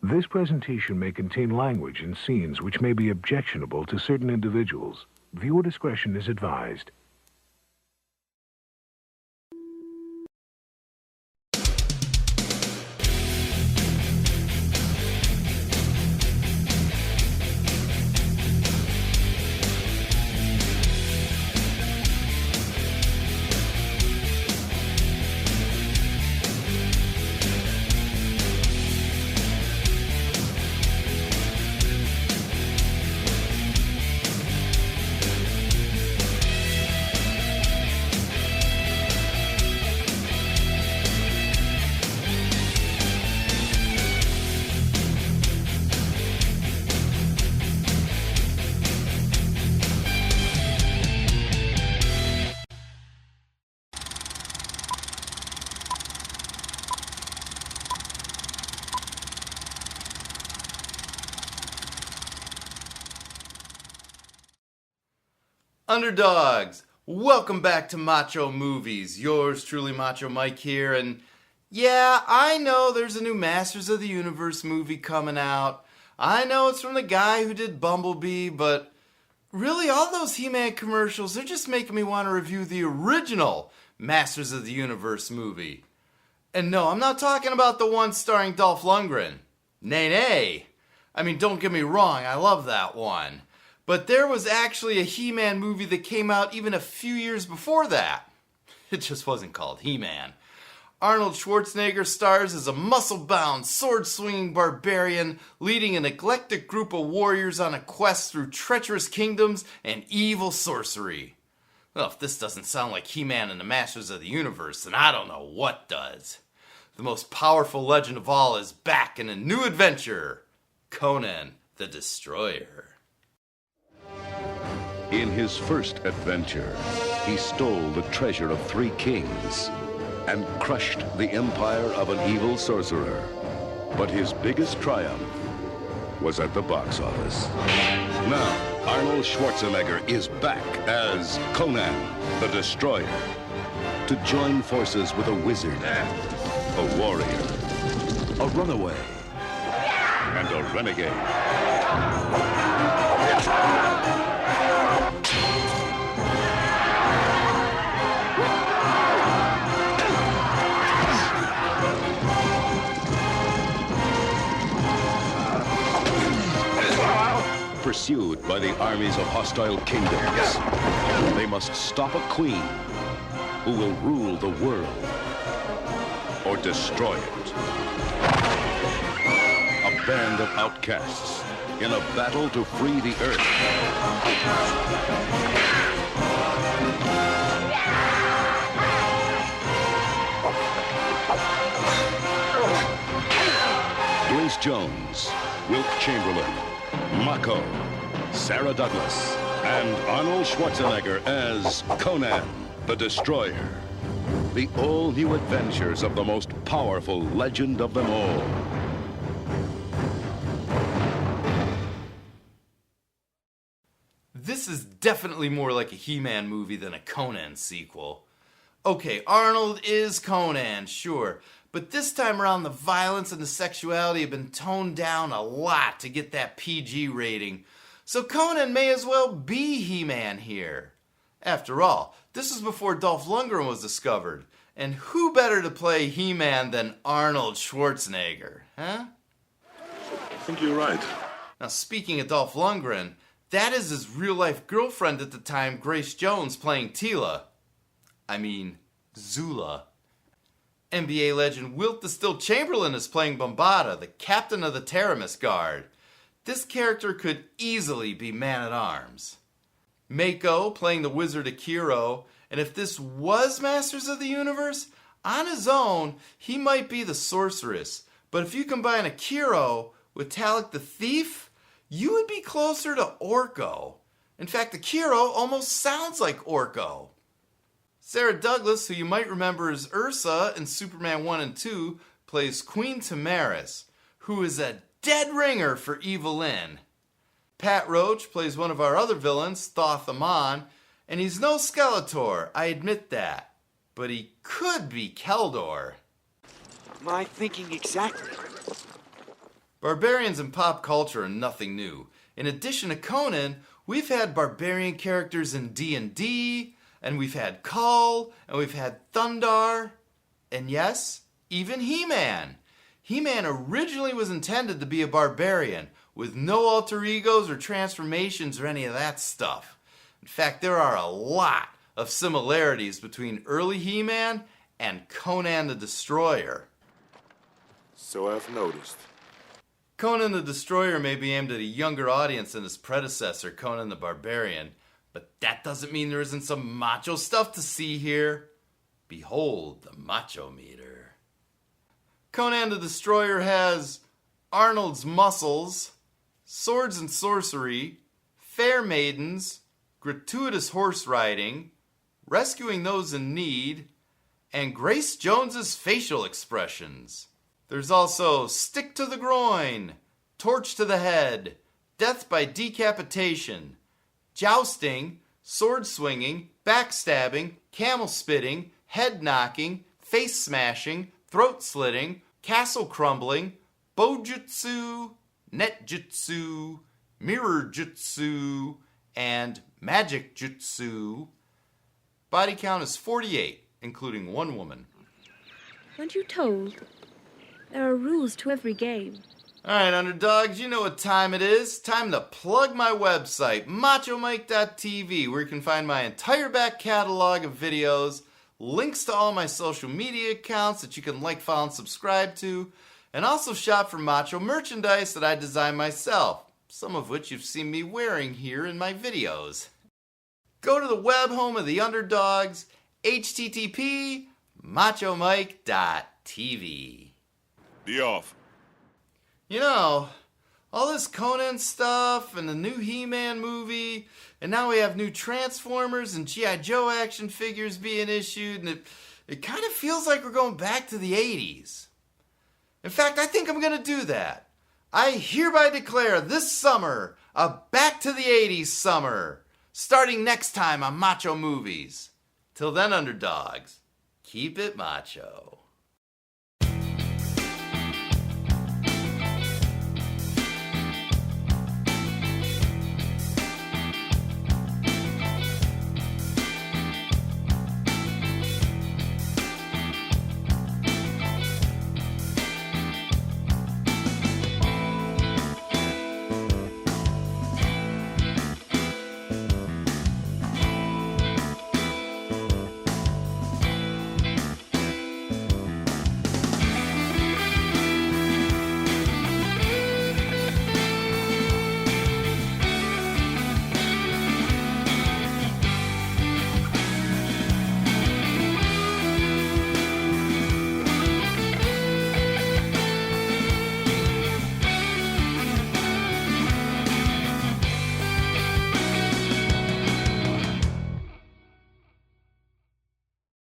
This presentation may contain language and scenes which may be objectionable to certain individuals. Viewer discretion is advised. Underdogs, welcome back to Macho Movies. Yours truly, Macho Mike here, and yeah, I know there's a new Masters of the Universe movie coming out. I know it's from the guy who did Bumblebee, but really all those He-Man commercials, they're just making me want to review the original Masters of the Universe movie. And no, I'm not talking about the one starring Dolph Lundgren. Nay. I mean, don't get me wrong, I love that one. But there was actually a He-Man movie that came out even a few years before that. It just wasn't called He-Man. Arnold Schwarzenegger stars as a muscle-bound, sword-swinging barbarian leading an eclectic group of warriors on a quest through treacherous kingdoms and evil sorcery. Well, if this doesn't sound like He-Man and the Masters of the Universe, then I don't know what does. The most powerful legend of all is back in a new adventure. Conan the Destroyer. In his first adventure, he stole the treasure of 3 kings and crushed the empire of an evil sorcerer. But his biggest triumph was at the box office. Now, Arnold Schwarzenegger is back as Conan the Destroyer to join forces with a wizard, a warrior, a runaway, and a renegade. Pursued by the armies of hostile kingdoms, they must stop a queen who will rule the world or destroy it. A band of outcasts in a battle to free the earth. Grace Jones, Wilt Chamberlain, Mako, Sarah Douglas, and Arnold Schwarzenegger as Conan the Destroyer. The all-new adventures of the most powerful legend of them all. This is definitely more like a He-Man movie than a Conan sequel. Okay, Arnold is Conan, sure, but this time around the violence and the sexuality have been toned down a lot to get that PG rating. So Conan may as well be He-Man here. After all, this was before Dolph Lundgren was discovered. And who better to play He-Man than Arnold Schwarzenegger, huh? I think you're right. Now speaking of Dolph Lundgren, that is his real-life girlfriend at the time, Grace Jones, playing Zula. NBA legend Wilt the Still Chamberlain is playing Bombarda, the captain of the Taramis Guard. This character could easily be Man-at-Arms. Mako playing the wizard Akiro, and if this was Masters of the Universe, on his own, he might be the sorceress. But if you combine Akiro with Talek the Thief, you would be closer to Orko. In fact, Akiro almost sounds like Orko. Sarah Douglas, who you might remember as Ursa in Superman 1 and 2, plays Queen Tamaris, who is a dead ringer for Evelyn. Pat Roach plays one of our other villains, Thoth Amon, and he's no Skeletor, I admit that. But he could be Keldor. My thinking exactly. Barbarians in pop culture are nothing new. In addition to Conan, we've had barbarian characters in D&D, and we've had Kull, and we've had Thundar, and yes, even He-Man. He-Man originally was intended to be a barbarian, with no alter egos or transformations or any of that stuff. In fact, there are a lot of similarities between early He-Man and Conan the Destroyer. So I've noticed. Conan the Destroyer may be aimed at a younger audience than his predecessor, Conan the Barbarian, but that doesn't mean there isn't some macho stuff to see here. Behold the Macho Meter. Conan the Destroyer has Arnold's muscles, swords and sorcery, fair maidens, gratuitous horse riding, rescuing those in need, and Grace Jones's facial expressions. There's also stick to the groin, torch to the head, death by decapitation, jousting, sword swinging, backstabbing, camel spitting, head knocking, face smashing, throat slitting, castle crumbling, bojutsu, netjutsu, mirror jutsu, and magic jutsu. Body count is 48, including one woman. Weren't you told? There are rules to every game. Alright, underdogs, you know what time it is. Time to plug my website, machomike.tv, where you can find my entire back catalog of videos, links to all my social media accounts that you can like, follow, and subscribe to, and also shop for Macho merchandise that I design myself, some of which you've seen me wearing here in my videos. Go to the web home of the underdogs, http machomike.tv. Be off. You know, all this Conan stuff and the new He-Man movie, and now we have new Transformers and G.I. Joe action figures being issued, and it kind of feels like we're going back to the 80s. In fact, I think I'm going to do that. I hereby declare this summer a Back to the 80s summer, starting next time on Macho Movies. Till then, underdogs, keep it macho.